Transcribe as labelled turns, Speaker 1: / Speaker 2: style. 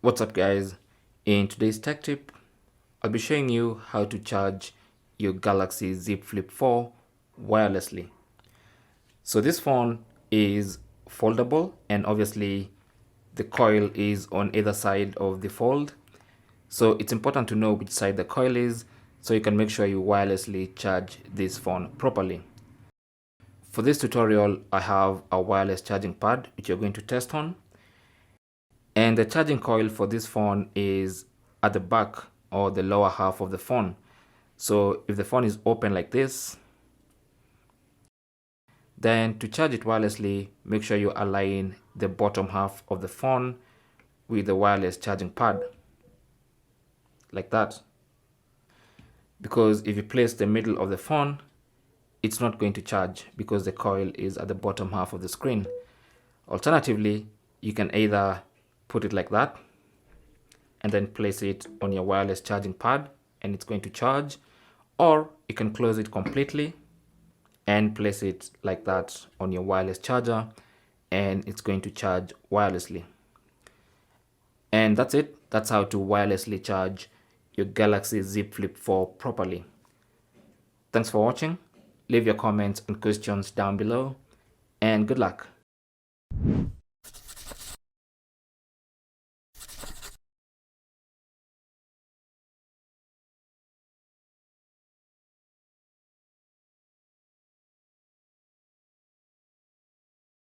Speaker 1: What's up guys? In today's tech tip, I'll be showing you how to charge your Galaxy Z Flip 4 wirelessly. So this phone is foldable and obviously the coil is on either side of the fold. So it's important to know which side the coil is so you can make sure you wirelessly charge this phone properly. For this tutorial, I have a wireless charging pad which you're going to test on. And the charging coil for this phone is at the back or the lower half of the phone. So if the phone is open like this, then to charge it wirelessly, make sure you align the bottom half of the phone with the wireless charging pad, like that. Because if you place the middle of the phone, it's not going to charge because the coil is at the bottom half of the screen. Alternatively, you can either put it like that and then place it on your wireless charging pad and it's going to charge, or you can close it completely and place it like that on your wireless charger and it's going to charge wirelessly. And that's it. That's how to wirelessly charge your Galaxy Z Flip 4 properly. Thanks for watching. Leave your comments and questions down below and good luck.